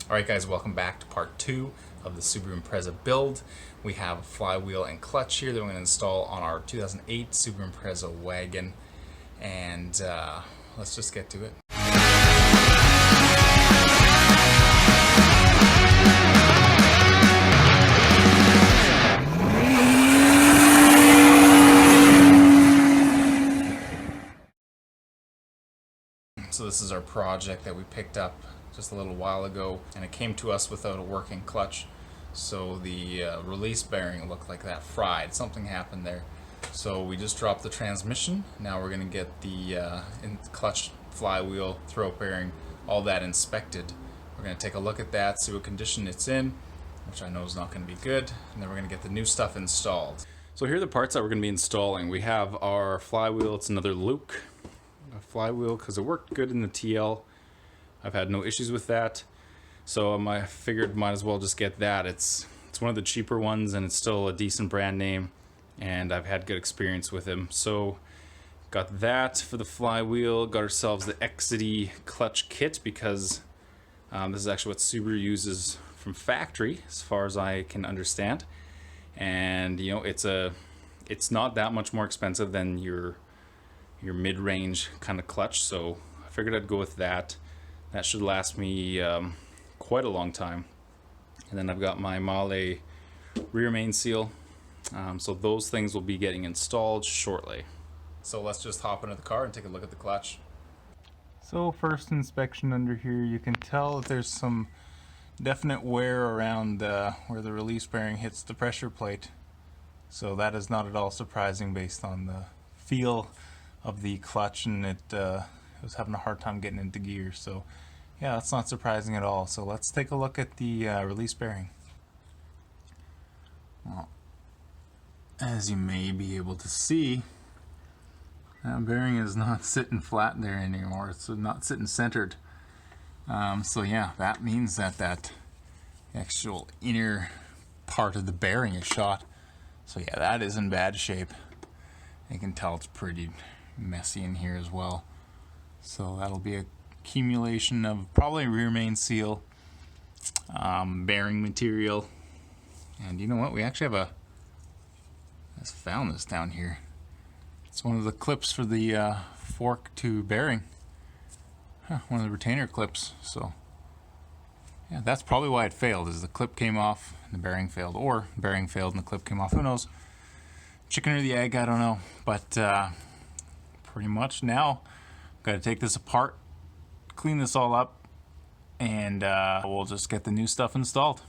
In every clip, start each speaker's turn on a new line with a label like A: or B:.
A: Alright guys, welcome back to part 2 of the Subaru Impreza build. We have a flywheel and clutch here that we're going to install on our 2008 Subaru Impreza wagon, and let's just get to it. So this is our project that we picked up just a little while ago, and it came to us without a working clutch. So the release bearing looked like that fried. Something happened there. So we just dropped the transmission. Now we're going to get the clutch, flywheel, throat bearing, all that inspected. We're going to take a look at that, see what condition it's in, which I know is not going to be good, and then we're going to get the new stuff installed. So here are the parts that we're going to be installing. We have our flywheel. It's another Luke flywheel because it worked good in the TL. I've had no issues with that, so I figured might as well just get that. It's one of the cheaper ones, and it's still a decent brand name, and I've had good experience with him. So got that for the flywheel. Got ourselves the Exity clutch kit because this is actually what Subaru uses from factory, as far as I can understand. And you know, it's not that much more expensive than your mid-range kind of clutch, so I figured I'd go with that. That should last me quite a long time. And then I've got my Mahle rear main seal, so those things will be getting installed shortly. So let's just hop into the car and take a look at the clutch. So first inspection under here, you can tell that there's some definite wear around where the release bearing hits the pressure plate. So that is not at all surprising based on the feel of the clutch, and it was having a hard time getting into gear. So yeah, that's not surprising at all. So let's take a look at the release bearing. Well, as you may be able to see, that bearing is not sitting flat there anymore. It's not sitting centered. So yeah, that means that that actual inner part of the bearing is shot. So yeah, that is in bad shape. You can tell it's pretty messy in here as well. So that'll be a accumulation of probably rear main seal, bearing material, and you know what? We actually have I just found this down here. It's one of the clips for the fork to bearing. One of the retainer clips. So yeah, that's probably why it failed. Is the clip came off and the bearing failed, or the bearing failed and the clip came off. Who knows? Chicken or the egg? I don't know. But pretty much now, got to take this apart, clean this all up, and we'll just get the new stuff installed.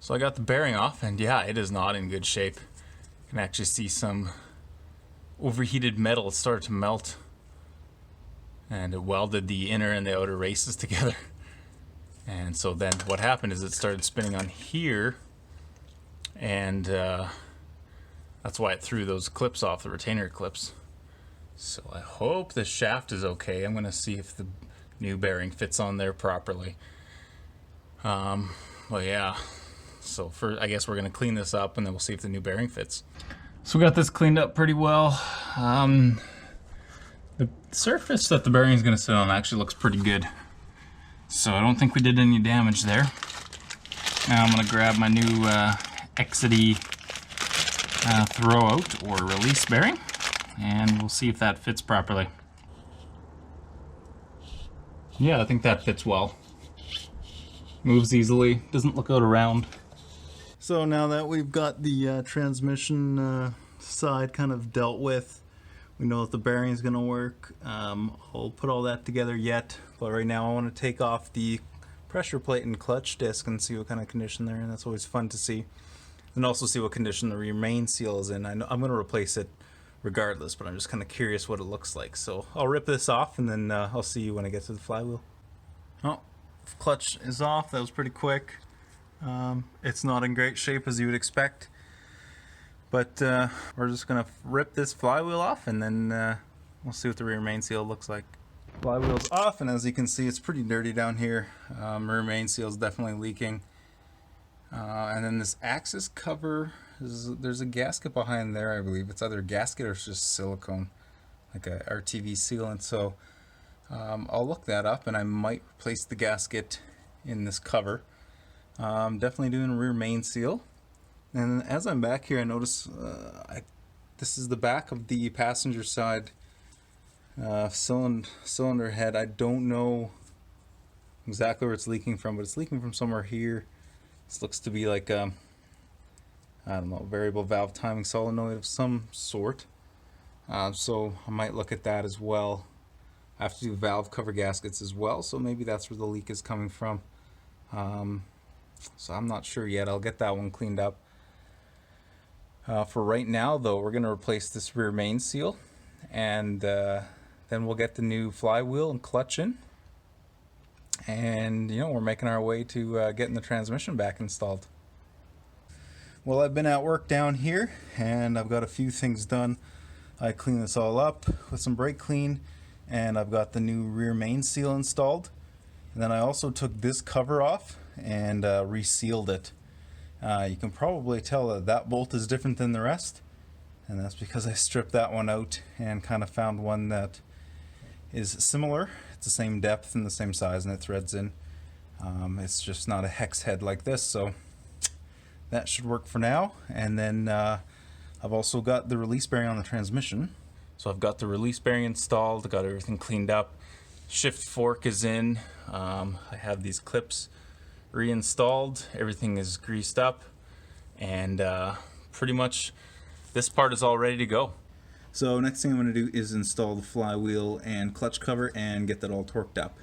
A: So I got the bearing off, and yeah, it is not in good shape. You can actually see some overheated metal. It started to melt, and it welded the inner and the outer races together. And so then what happened is it started spinning on here, and that's why it threw those clips off, the retainer clips. So I hope the shaft is okay. I'm going to see if the new bearing fits on there properly. Well, yeah. So I guess we're going to clean this up, and then we'll see if the new bearing fits. So we got this cleaned up pretty well. The surface that the bearing is going to sit on actually looks pretty good. So I don't think we did any damage there. Now I'm going to grab my new Exity throw out or release bearing, and we'll see if that fits properly. Yeah, I think that fits well. Moves easily, doesn't look out of round. So now that we've got the transmission side kind of dealt with, we know that the bearing is going to work. I'll put all that together yet, but right now I want to take off the pressure plate and clutch disc and see what kind of condition they're in. That's always fun to see. And also see what condition the rear main seal is in. I'm going to replace it regardless, but I'm just kind of curious what it looks like. So I'll rip this off, and then I'll see you when I get to the flywheel. Oh, clutch is off. That was pretty quick. It's not in great shape as you would expect, but we're just going to rip this flywheel off, and then we'll see what the rear main seal looks like. Flywheel's off, and as you can see, it's pretty dirty down here. Rear main seal is definitely leaking. And then this axis cover, there's a gasket behind there, I believe. It's either a gasket or it's just silicone, like a RTV sealant. So I'll look that up, and I might replace the gasket in this cover. I'm definitely doing a rear main seal. And as I'm back here, I notice this is the back of the passenger side cylinder head. I don't know exactly where it's leaking from, but it's leaking from somewhere here. This looks to be like I don't know, variable valve timing solenoid of some sort. So I might look at that as well. I have to do valve cover gaskets as well, so maybe that's where the leak is coming from. So I'm not sure yet. I'll get that one cleaned up. For right now, though, we're going to replace this rear main seal, and then we'll get the new flywheel and clutch in. And, you know, we're making our way to getting the transmission back installed. Well, I've been at work down here, and I've got a few things done. I cleaned this all up with some brake clean, and I've got the new rear main seal installed. And then I also took this cover off and resealed it. You can probably tell that that bolt is different than the rest, and that's because I stripped that one out and kind of found one that is similar. It's the same depth and the same size, and it threads in. It's just not a hex head like this, so that should work for now. And then I've also got the release bearing on the transmission. So I've got the release bearing installed, got everything cleaned up. Shift fork is in. I have these clips reinstalled. Everything is greased up, and pretty much this part is all ready to go. So next thing I'm going to do is install the flywheel and clutch cover and get that all torqued up.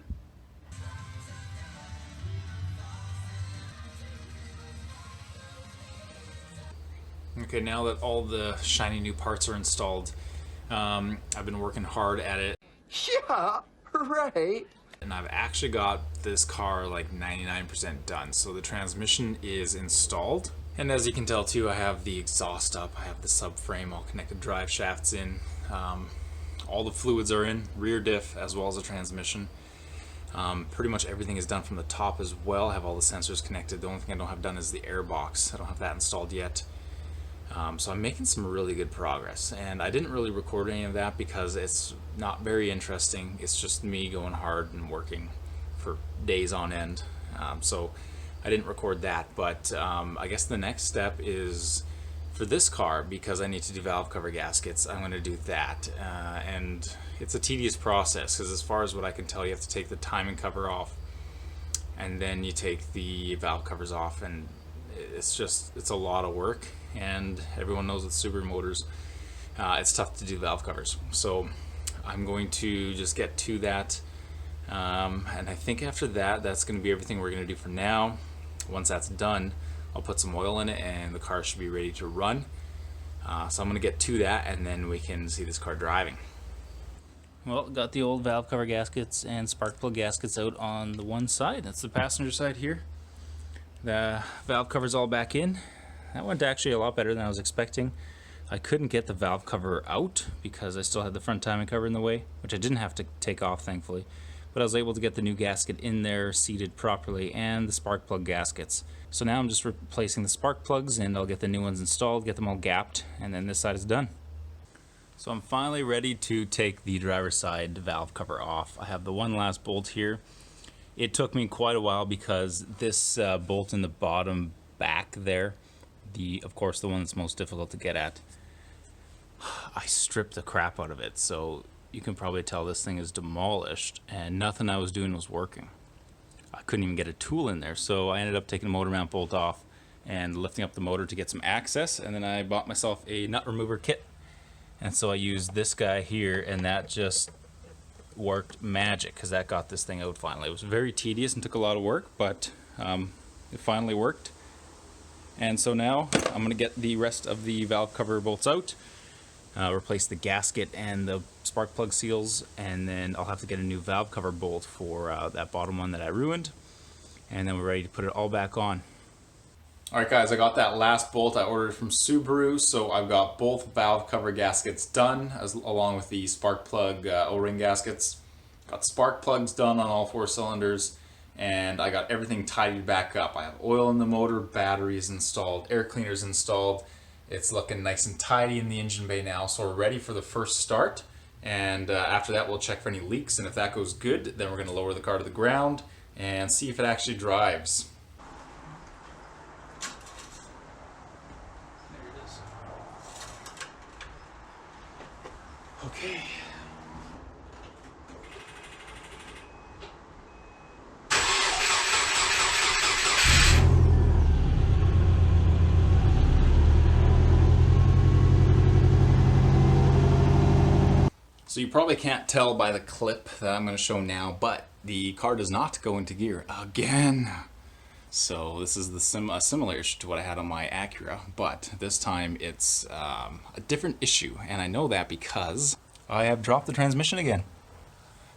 A: Okay, now that all the shiny new parts are installed, I've been working hard at it.
B: Yeah, right.
A: And I've actually got this car like 99% done. So the transmission is installed. And as you can tell too, I have the exhaust up, I have the subframe, all connected drive shafts in. All the fluids are in, rear diff as well as the transmission. Pretty much everything is done from the top as well. I have all the sensors connected. The only thing I don't have done is the air box. I don't have that installed yet. So I'm making some really good progress, and I didn't really record any of that because it's not very interesting. It's just me going hard and working for days on end. So I didn't record that, but I guess the next step is for this car, because I need to do valve cover gaskets, I'm going to do that. And it's a tedious process because as far as what I can tell, you have to take the timing cover off, and then you take the valve covers off, and it's a lot of work. And everyone knows with Subaru motors, it's tough to do valve covers. So I'm going to just get to that. And I think after that, that's going to be everything we're going to do for now. Once that's done, I'll put some oil in it and the car should be ready to run. So I'm going to get to that, and then we can see this car driving. Well, got the old valve cover gaskets and spark plug gaskets out on the one side. That's the passenger side here. The valve cover's all back in. That went actually a lot better than I was expecting. I couldn't get the valve cover out because I still had the front timing cover in the way, which I didn't have to take off, thankfully. But I was able to get the new gasket in there, seated properly, and the spark plug gaskets. So now I'm just replacing the spark plugs, and I'll get the new ones installed, get them all gapped, and then this side is done. So I'm finally ready to take the driver's side valve cover off. I have the one last bolt here. It took me quite a while because this bolt in the bottom back there, of course the one that's most difficult to get at, I stripped the crap out of it, so you can probably tell this thing is demolished, and nothing I was doing was working. I couldn't even get a tool in there, so I ended up taking the motor mount bolt off and lifting up the motor to get some access, and then I bought myself a nut remover kit, and so I used this guy here, and that just worked magic because that got this thing out finally. It was very tedious and took a lot of work, but it finally worked. And so now I'm going to get the rest of the valve cover bolts out, replace the gasket and the spark plug seals, and then I'll have to get a new valve cover bolt for that bottom one that I ruined, and then we're ready to put it all back on. Alright guys, I got that last bolt I ordered from Subaru, so I've got both valve cover gaskets done, along with the spark plug O-ring gaskets. Got spark plugs done on all 4 cylinders, and I got everything tidied back up. I have oil in the motor, batteries installed, air cleaners installed. It's looking nice and tidy in the engine bay now, so we're ready for the first start. And after that, we'll check for any leaks, and if that goes good, then we're going to lower the car to the ground and see if it actually drives. There it is. Okay. So you probably can't tell by the clip that I'm going to show now, but the car does not go into gear again. So this is a similar issue to what I had on my Acura, but this time it's a different issue, and I know that because I have dropped the transmission again.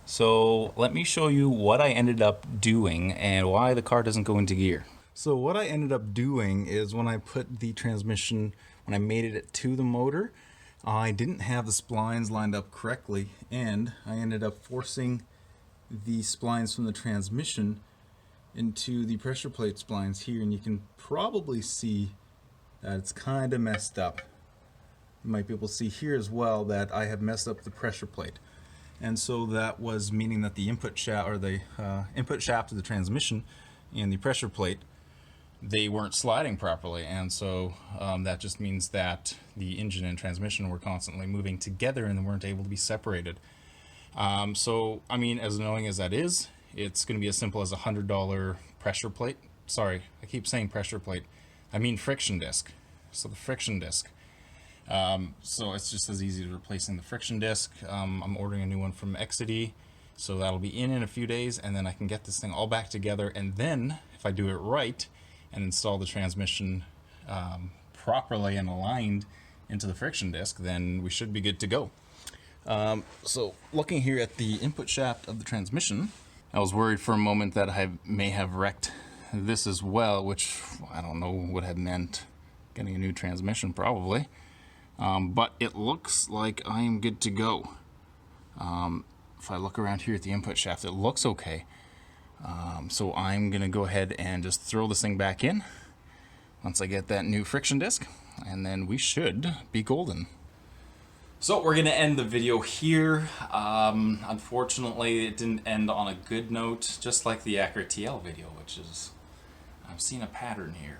A: So let me show you what I ended up doing and why the car doesn't go into gear. So what I ended up doing is when I put the transmission, when I mated it to the motor, I didn't have the splines lined up correctly, and I ended up forcing the splines from the transmission into the pressure plate splines here, and you can probably see that it's kind of messed up. You might be able to see here as well that I have messed up the pressure plate, and so that was meaning that the input shaft, or the input shaft of the transmission and the pressure plate, they weren't sliding properly, and so that just means that the engine and transmission were constantly moving together and they weren't able to be separated. So I mean, as annoying as that is, it's going to be as simple as $100 pressure plate. Sorry, I keep saying pressure plate, I mean friction disc. So the friction disc. So it's just as easy as replacing the friction disc. I'm ordering a new one from Exedy, so that'll be in a few days, and then I can get this thing all back together, and then if I do it right and install the transmission properly and aligned into the friction disc, then we should be good to go. So looking here at the input shaft of the transmission, I was worried for a moment that I may have wrecked this as well, which I don't know would have meant getting a new transmission probably. But it looks like I am good to go. If I look around here at the input shaft, it looks okay. So I'm gonna go ahead and just throw this thing back in once I get that new friction disc, and then we should be golden. So we're gonna end the video here. Unfortunately, it didn't end on a good note, just like the Acura TL video, which is, I'm seeing a pattern here.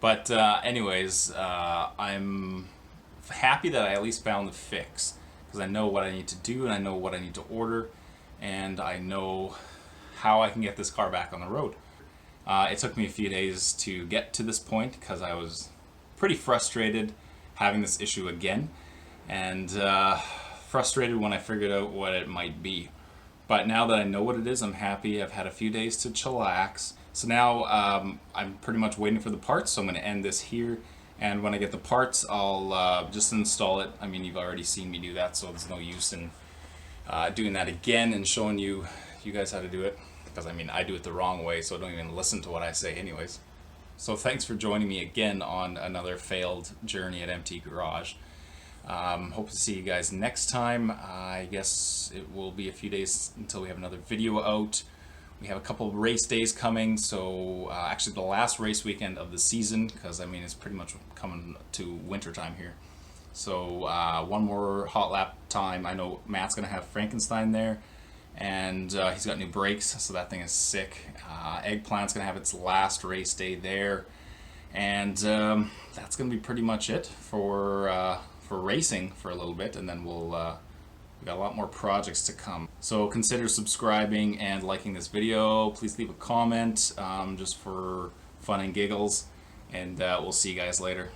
A: But anyways, I'm happy that I at least found the fix, because I know what I need to do and I know what I need to order, and I know how I can get this car back on the road. It took me a few days to get to this point because I was pretty frustrated having this issue again, and frustrated when I figured out what it might be. But now that I know what it is, I'm happy. I've had a few days to chillax. So now I'm pretty much waiting for the parts, so I'm going to end this here. And when I get the parts, I'll just install it. I mean, you've already seen me do that, so there's no use in doing that again and showing you guys how to do it. Because I mean, I do it the wrong way, so don't even listen to what I say anyways. So thanks for joining me again on another failed journey at MT Garage. Hope to see you guys next time. I guess it will be a few days until we have another video out. We have a couple of race days coming, so actually the last race weekend of the season, because I mean it's pretty much coming to winter time here. So one more hot lap time. I know Matt's gonna have Frankenstein there, and he's got new brakes, so that thing is sick. Eggplant's gonna have its last race day there, and that's gonna be pretty much it for racing for a little bit, and then we'll we got a lot more projects to come. So consider subscribing and liking this video. Please leave a comment just for fun and giggles, and we'll see you guys later.